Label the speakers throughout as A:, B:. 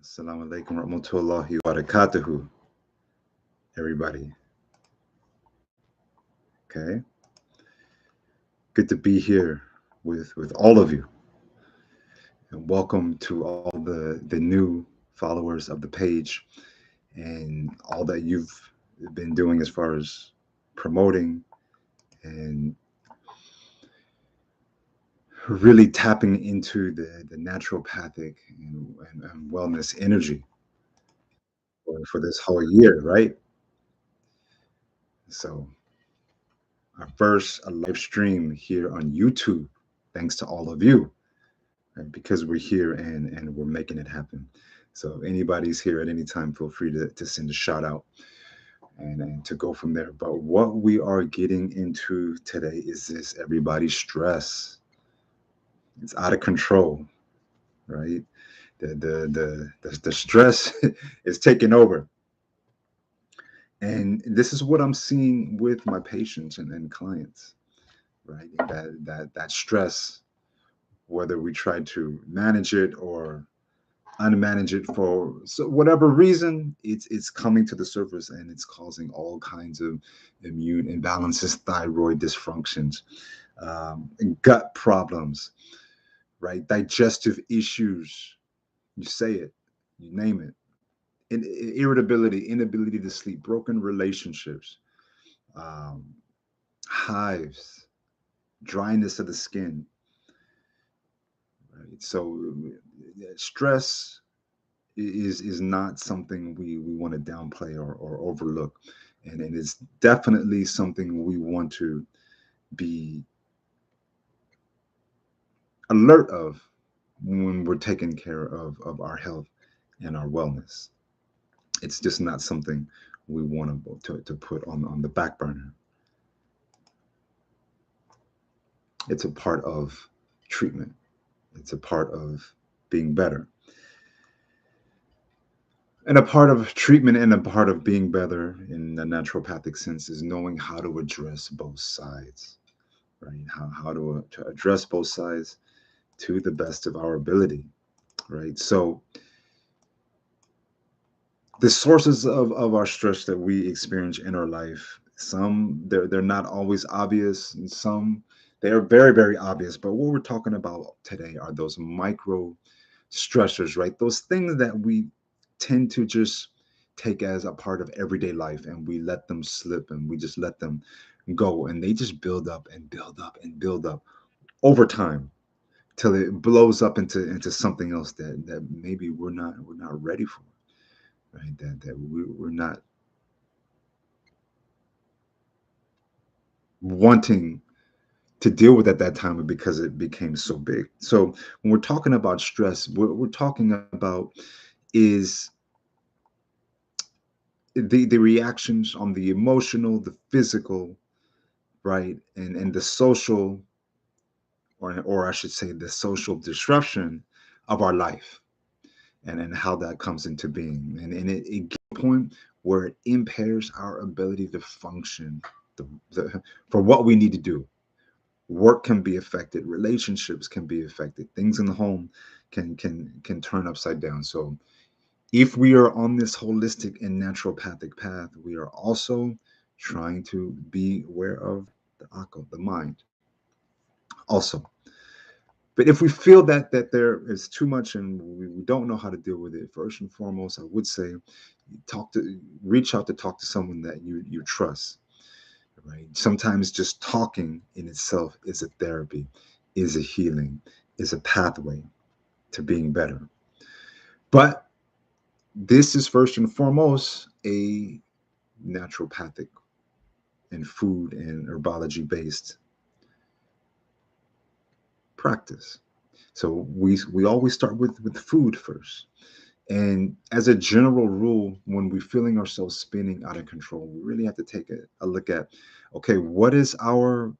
A: Assalamu alaikum warahmatullahi wabarakatuhu, everybody. Okay, good to be here with all of you, and welcome to all the new followers of the page and all that you've been doing as far as promoting and really tapping into the naturopathic and wellness energy for this whole year, right? So our first live stream here on YouTube, thanks to all of you, right? Because we're here and we're making it happen. So if anybody's here at any time, feel free to send a shout out and to go from there. But what we are getting into today is this everybody's stress. It's out of control, right? The stress is taking over. And this is what I'm seeing with my patients and clients, right? That stress, whether we try to manage it or unmanage it for whatever reason, it's coming to the surface and it's causing all kinds of immune imbalances, thyroid dysfunctions, gut problems, right? Digestive issues. You say it, you name it. Irritability, inability to sleep, broken relationships, um, hives, dryness of the skin. Right? So stress is not something we want to downplay or overlook, and it's definitely something we want to be alert of when we're taking care of our health and our wellness. It's just not something we want to put on the back burner. It's a part of treatment. It's a part of being better. And a part of treatment and a part of being better in the naturopathic sense is knowing how to address both sides, right? How to address both sides to the best of our ability, right? So the sources of our stress that we experience in our life, some they're not always obvious, and some they are very, very obvious. But what we're talking about today are those micro stressors, right? Those things that we tend to just take as a part of everyday life and we let them slip and we just let them go and they just build up and build up and build up over time till it blows up into something else that maybe we're not ready for, right? We're not wanting to deal with at that time because it became so big. So when we're talking about stress, what we're talking about is the reactions on the emotional, the physical, right, and the social, or I should say, the social disruption of our life, and how that comes into being, and it gets to a point where it impairs our ability to function for what we need to do. Work can be affected, relationships can be affected, things in the home can turn upside down. So if we are on this holistic and naturopathic path, we are also trying to be aware of the akal, the mind, also. But if we feel that there is too much and we don't know how to deal with it, first and foremost, I would say reach out to talk to someone that you trust. Right? Sometimes just talking in itself is a therapy, is a healing, is a pathway to being better. But this is first and foremost a naturopathic and food and herbology based practice. So we always start with food first. And as a general rule, when we're feeling ourselves spinning out of control, we really have to take a look at, okay, what is our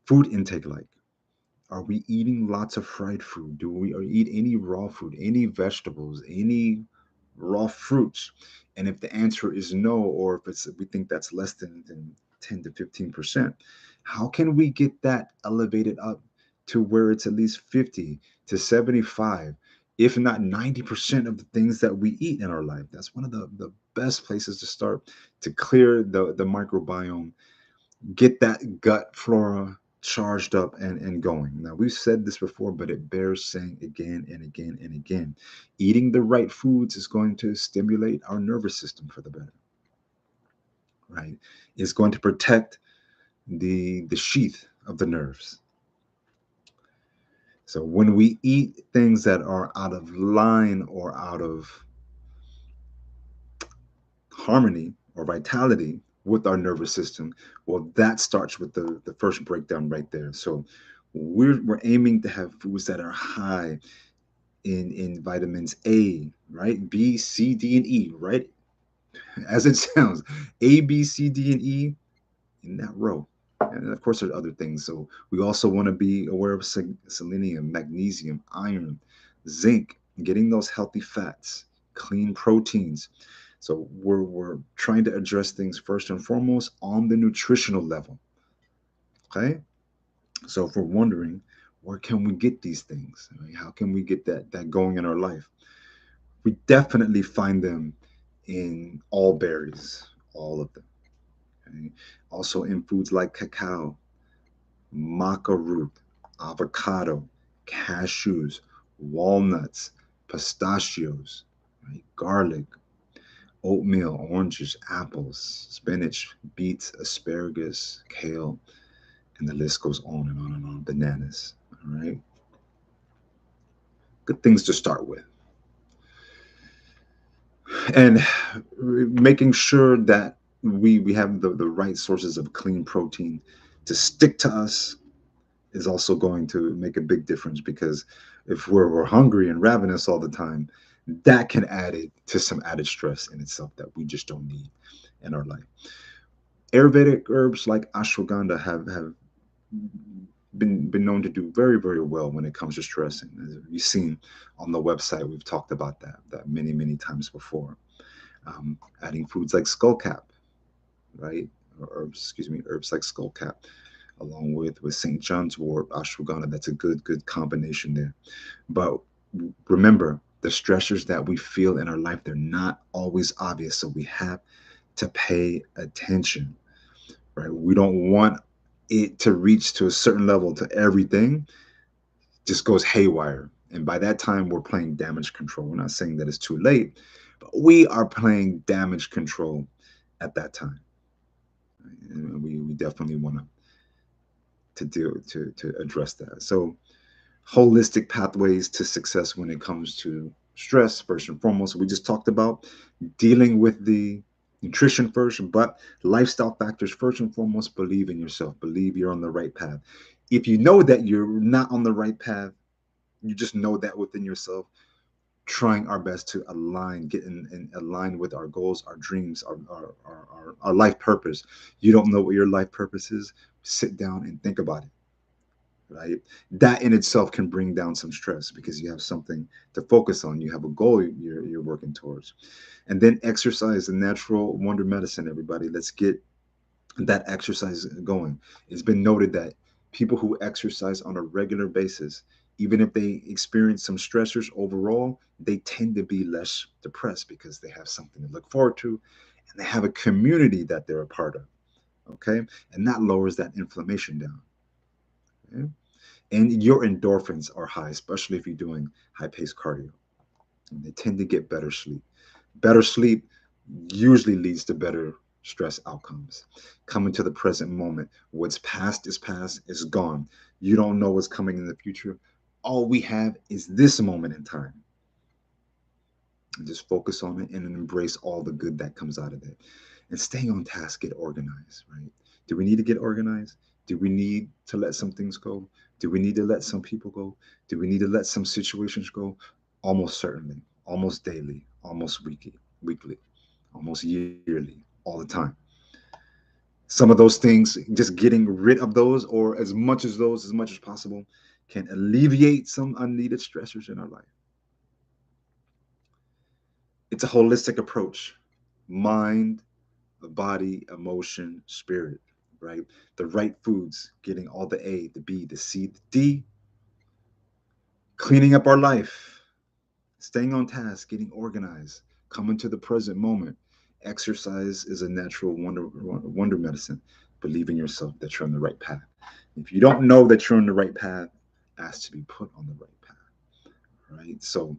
A: food intake like? Are we eating lots of fried food? Do we or eat any raw food, any vegetables, any raw fruits? And if the answer is no, or if it's we think that's less than 10 to 15%, how can we get that elevated up to where it's at least 50 to 75? if not 90% of the things that we eat in our life. That's one of the best places to start to clear the microbiome, get that gut flora charged up and going. Now, we've said this before, but it bears saying again and again and again. Eating the right foods is going to stimulate our nervous system for the better, right? It's going to protect the sheath of the nerves. So when we eat things that are out of line or out of harmony or vitality with our nervous system, well, that starts with the first breakdown right there. So we're aiming to have foods that are high in vitamins A, right? B, C, D, and E, right? As it sounds, A, B, C, D, and E in that row. And of course, there's other things. So we also want to be aware of selenium, magnesium, iron, zinc, getting those healthy fats, clean proteins. So we're trying to address things first and foremost on the nutritional level. Okay. So if we're wondering, where can we get these things? I mean, how can we get that going in our life? We definitely find them in all berries, all of them. Okay? Also in foods like cacao, maca root, avocado, cashews, walnuts, pistachios, right? Garlic, oatmeal, oranges, apples, spinach, beets, asparagus, kale, and the list goes on and on and on. Bananas, all right? Good things to start with. And making sure that we have the right sources of clean protein to stick to us is also going to make a big difference, because if we're hungry and ravenous all the time, that can add it to some added stress in itself that we just don't need in our life. Ayurvedic herbs like ashwagandha have been known to do very well when it comes to stress, and as you've seen on the website, we've talked about that many times before. Adding foods like skullcap, right? Or herbs, excuse me, herbs like skullcap, along with St. John's wort, ashwagandha. That's a good combination there. But remember, the stressors that we feel in our life, they're not always obvious. So we have to pay attention, right? We don't want it to reach to a certain level to everything just goes haywire. And by that time, we're playing damage control. We're not saying that it's too late, but we are playing damage control at that time. And we definitely want to deal to address that. So holistic pathways to success when it comes to stress, first and foremost. We just talked about dealing with the nutrition first, but lifestyle factors first and foremost. Believe in yourself, believe you're on the right path. If you know that you're not on the right path, you just know that within yourself, trying our best to align, get in align with our goals, our dreams, our life purpose. You don't know what your life purpose is, sit down and think about it, right? That in itself can bring down some stress because you have something to focus on. You have a goal you're working towards. And then exercise, the natural wonder medicine, everybody. Let's get that exercise going. It's been noted that people who exercise on a regular basis, even if they experience some stressors overall, they tend to be less depressed because they have something to look forward to and they have a community that they're a part of. Okay. And that lowers that inflammation down. Okay? And your endorphins are high, especially if you're doing high paced cardio. And they tend to get better sleep. Better sleep usually leads to better stress outcomes. Coming to the present moment. What's past, is gone. You don't know what's coming in the future. All we have is this moment in time. And just focus on it and embrace all the good that comes out of it. And staying on task, get organized, right? Do we need to get organized? Do we need to let some things go? Do we need to let some people go? Do we need to let some situations go? Almost certainly, almost daily, almost weekly, almost yearly, all the time. Some of those things, just getting rid of those, or as much as those, as much as possible, can alleviate some unneeded stressors in our life. It's a holistic approach: mind, body, emotion, spirit, right? The right foods, getting all the A, the B, the C, the D, cleaning up our life, Staying on task, getting organized, coming to the present moment. Exercise is a natural wonder medicine. Believe in yourself that you're on the right path. If you don't know that you're on the right path, ask to be put on the right path. Right. So,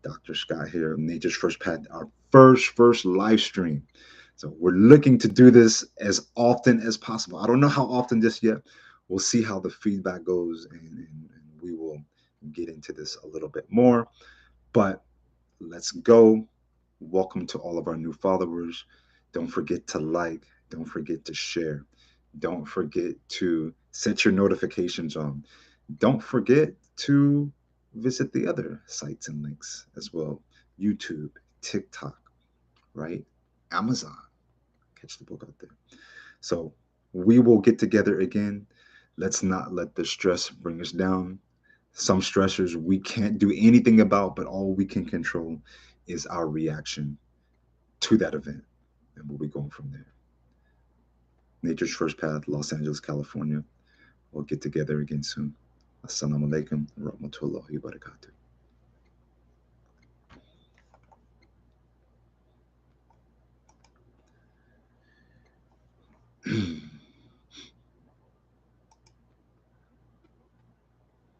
A: Dr. Scott here, Nature's First Path, our first live stream. So we're looking to do this as often as possible. I don't know how often just yet. We'll see how the feedback goes, and we will get into this a little bit more. But let's go. Welcome to all of our new followers. Don't forget to like, don't forget to share, don't forget to set your notifications on. Don't forget to visit the other sites and links as well: YouTube, TikTok, right? Amazon. Catch the book out there. So we will get together again. Let's not let the stress bring us down. Some stressors we can't do anything about, but all we can control is our reaction to that event. And we'll be going from there. Nature's First Path, Los Angeles, California. We'll get together again soon. Assalamu alaikum wa rahmatullahi wa barakatuh.